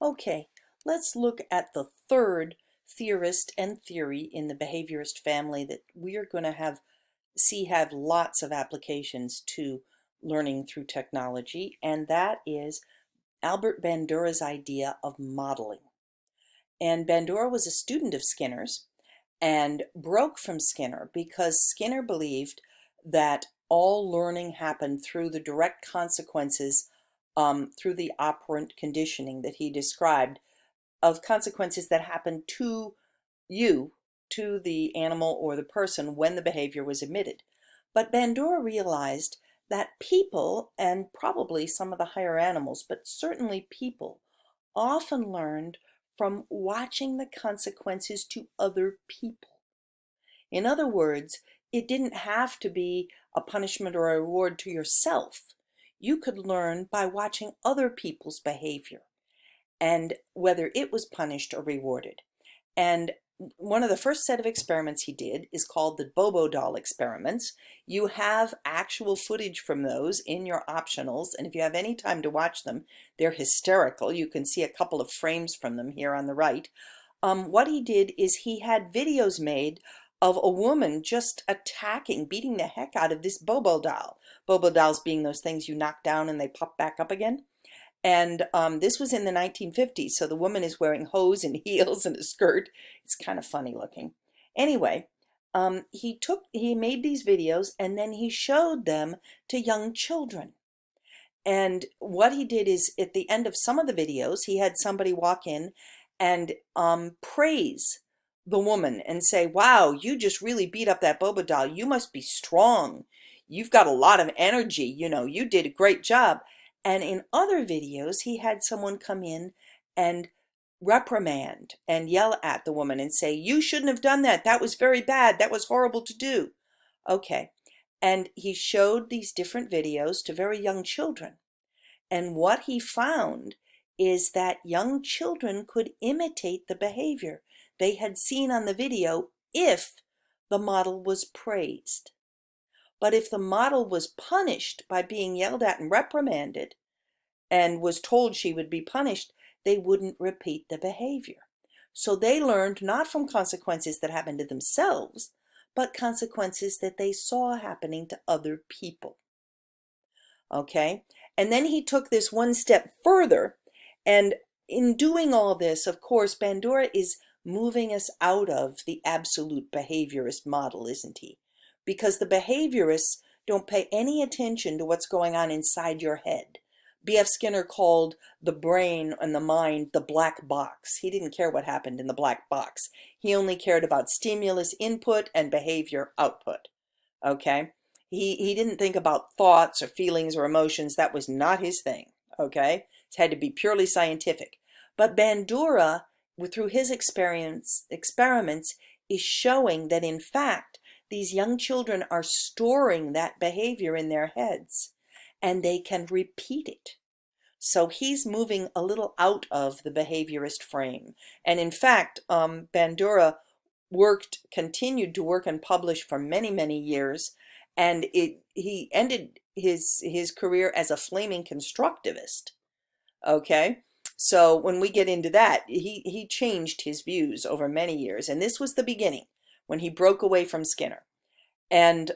Okay, let's look at the third theorist and theory in the behaviorist family that we are going to have lots of applications to learning through technology, and that is Albert Bandura's idea of modeling. And Bandura was a student of Skinner's and broke from Skinner because Skinner believed that all learning happened through the direct consequences, through the operant conditioning that he described, of consequences that happen to you, to the animal or the person when the behavior was emitted. But Bandura realized that people, and probably some of the higher animals, but certainly people, often learned from watching the consequences to other people. In other words, it didn't have to be a punishment or a reward to yourself. You could learn by watching other people's behavior and whether it was punished or rewarded. And one of the first set of experiments he did is called the Bobo doll experiments. You have actual footage from those in your optionals, and if you have any time to watch them, they're hysterical. You can see a couple of frames from them here on the right. What he did is he had videos made of a woman just attacking, beating the heck out of this Bobo doll. Bobo dolls being those things you knock down and they pop back up again. And this was in the 1950s, so the woman is wearing hose and heels and a skirt. It's kind of funny looking. Anyway, he made these videos and then he showed them to young children. And what he did is at the end of some of the videos, he had somebody walk in and praise the woman and say, "Wow, you just really beat up that Boba doll. You must be strong. You've got a lot of energy. You did a great job." And in other videos, he had someone come in and reprimand and yell at the woman and say, "You shouldn't have done that. That was very bad. That was horrible to do." Okay. And he showed these different videos to very young children. And what he found is that young children could imitate the behavior they had seen on the video if the model was praised. But if the model was punished by being yelled at and reprimanded and was told she would be punished, they wouldn't repeat the behavior. So they learned not from consequences that happened to themselves, but consequences that they saw happening to other people. Okay? And then he took this one step further, and in doing all this, of course, Bandura is moving us out of the absolute behaviorist model, isn't he? Because the behaviorists don't pay any attention to what's going on inside your head. B.F. Skinner called the brain and the mind the black box. He didn't care what happened in the black box. He only cared about stimulus input and behavior output. Okay? He didn't think about thoughts or feelings or emotions. That was not his thing. Okay? It had to be purely scientific. But Bandura, through his experiments, is showing that in fact, these young children are storing that behavior in their heads and they can repeat it. So he's moving a little out of the behaviorist frame. And in fact, Bandura continued to work and publish for many, many years. And he ended his career as a flaming constructivist. Okay? So when we get into that, he changed his views over many years. And this was the beginning, when he broke away from Skinner. And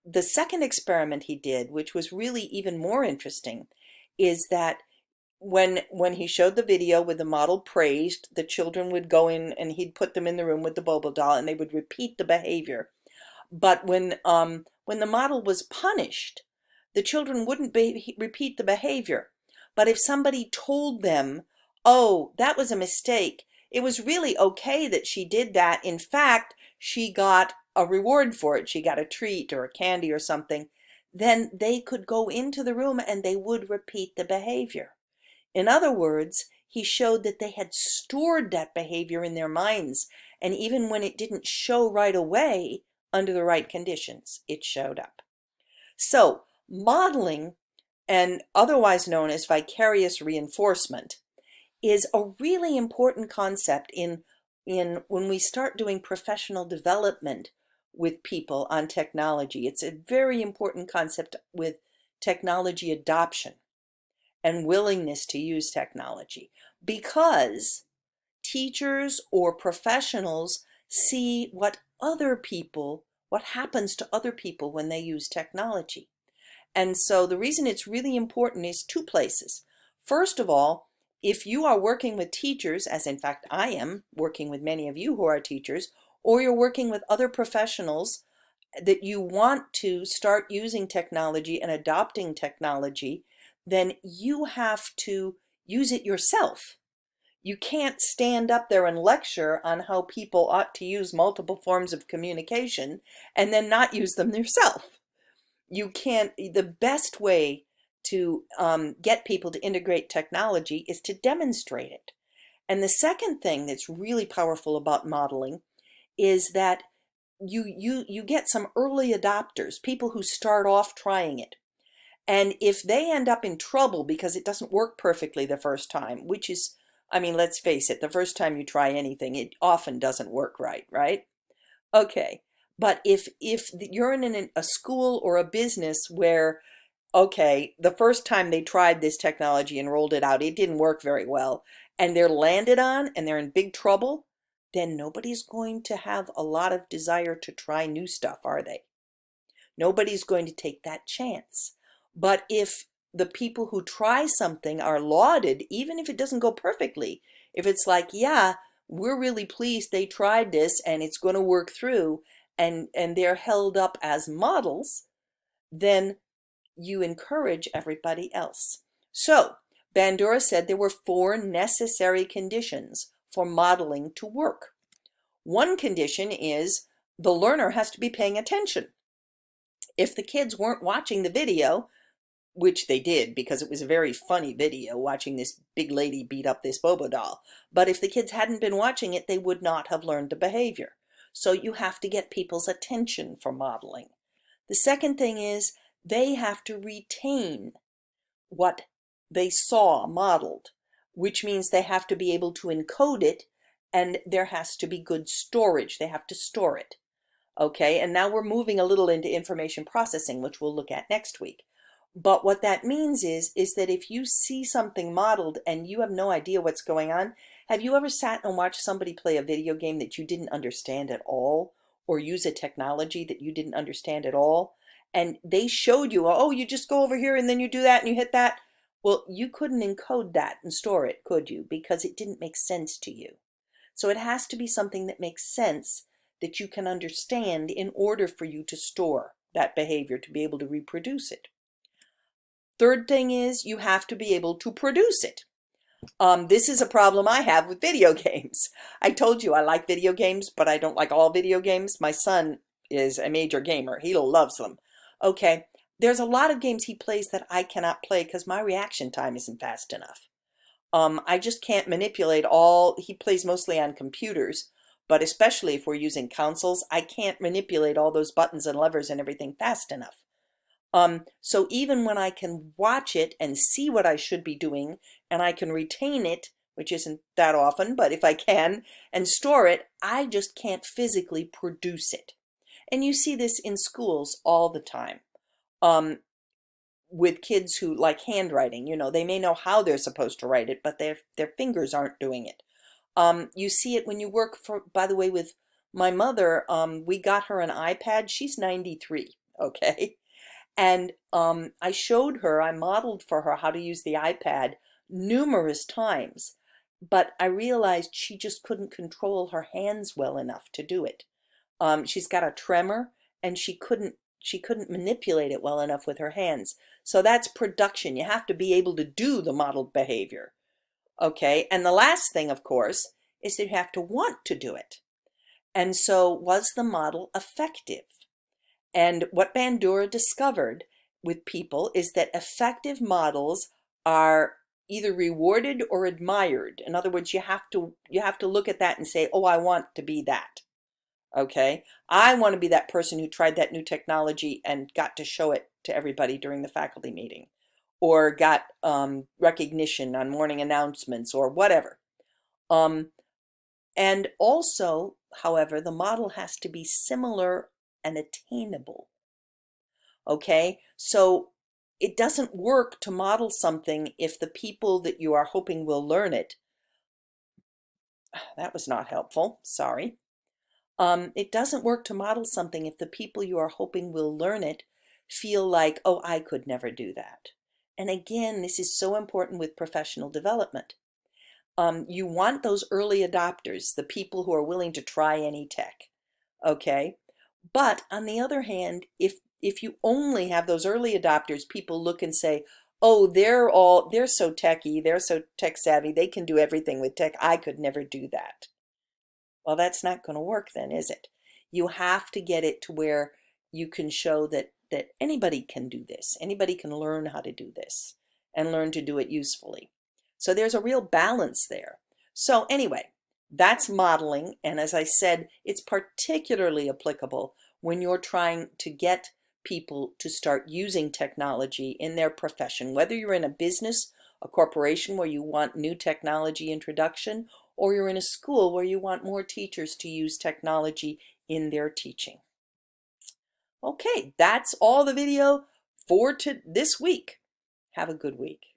the second experiment he did, which was really even more interesting, is that when he showed the video with the model praised, the children would go in and he'd put them in the room with the Bobo doll and they would repeat the behavior. But when the model was punished, the children wouldn't repeat the behavior. But if somebody told them, "Oh, that was a mistake. It was really okay that she did that. In fact, she got a reward for it. She got a treat or a candy or something," then they could go into the room and they would repeat the behavior. In other words, he showed that they had stored that behavior in their minds, and even when it didn't show right away, under the right conditions, it showed up. So, modeling, and otherwise known as vicarious reinforcement, is a really important concept in when we start doing professional development with people on technology. It's a very important concept with technology adoption. and willingness to use technology, because teachers or professionals see what happens to other people when they use technology. And so the reason it's really important is two places. First of all, if you are working with teachers, as in fact I am working with many of you who are teachers, or you're working with other professionals that you want to start using technology and adopting technology, then you have to use it yourself. You can't stand up there and lecture on how people ought to use multiple forms of communication and then not use them yourself. You can't. The best way to get people to integrate technology is to demonstrate it. And the second thing that's really powerful about modeling is that you get some early adopters, people who start off trying it. And if they end up in trouble because it doesn't work perfectly the first time, which is, I mean, let's face it, the first time you try anything, it often doesn't work right, right? Okay. But if you're in a school or a business where, okay, the first time they tried this technology and rolled it out, it didn't work very well, and they're landed on and they're in big trouble, then nobody's going to have a lot of desire to try new stuff, are they? Nobody's going to take that chance. But if the people who try something are lauded, even if it doesn't go perfectly, if it's like, yeah, we're really pleased they tried this and it's going to work through, and they're held up as models, then you encourage everybody else. So Bandura said there were 4 necessary conditions for modeling to work. One condition is the learner has to be paying attention. If the kids weren't watching the video, which they did because it was a very funny video watching this big lady beat up this Bobo doll, but if the kids hadn't been watching it, they would not have learned the behavior. So you have to get people's attention for modeling. The second thing is they have to retain what they saw modeled, which means they have to be able to encode it, and there has to be good storage. They have to store it. Okay, and now we're moving a little into information processing, which we'll look at next week. But what that means is that if you see something modeled and you have no idea what's going on, have you ever sat and watched somebody play a video game that you didn't understand at all, or use a technology that you didn't understand at all? And they showed you, oh, you just go over here and then you do that and you hit that. Well, you couldn't encode that and store it, could you? Because it didn't make sense to you. So it has to be something that makes sense, that you can understand in order for you to store that behavior, to be able to reproduce it. Third thing is you have to be able to produce it. This is a problem I have with video games. I told you I like video games, but I don't like all video games. My son is a major gamer. He loves them. Okay, there's a lot of games he plays that I cannot play because my reaction time isn't fast enough. I just can't manipulate all. He plays mostly on computers, but especially if we're using consoles, I can't manipulate all those buttons and levers and everything fast enough. So even when I can watch it and see what I should be doing, and I can retain it, which isn't that often, but if I can, and store it, I just can't physically produce it. And you see this in schools all the time. With kids who like handwriting, you know, they may know how they're supposed to write it, but their fingers aren't doing it. You see it when you work for, by the way, with my mother, we got her an iPad. She's 93, okay? And I showed her, I modeled for her how to use the iPad numerous times, but I realized she just couldn't control her hands well enough to do it. She's got a tremor, and she couldn't manipulate it well enough with her hands. So that's production. You have to be able to do the modeled behavior. Okay, and the last thing, of course, is that you have to want to do it. And so was the model effective? And what Bandura discovered with people is that effective models are either rewarded or admired. In other words, you have to look at that and say, oh, I want to be that. Okay, I want to be that person who tried that new technology and got to show it to everybody during the faculty meeting, or got recognition on morning announcements or whatever. And also, however, the model has to be similar and attainable. Okay, so It doesn't work to model something if the people that you are hoping will learn it, that was not helpful, sorry. It doesn't work to model something if the people you are hoping will learn it feel like, oh, I could never do that. And again, this is so important with professional development. You want those early adopters, the people who are willing to try any tech, okay? But on the other hand, if you only have those early adopters, people look and say, oh, they're so techy, they're so tech savvy, they can do everything with tech. I could never do that. Well, that's not going to work then, is it? You have to get it to where you can show that anybody can do this. Anybody can learn how to do this and learn to do it usefully. So there's a real balance there. So anyway, that's modeling. And as I said, it's particularly applicable when you're trying to get people to start using technology in their profession, whether you're in a business, a corporation where you want new technology introduction, or you're in a school where you want more teachers to use technology in their teaching. Okay, that's all the video for this week. Have a good week.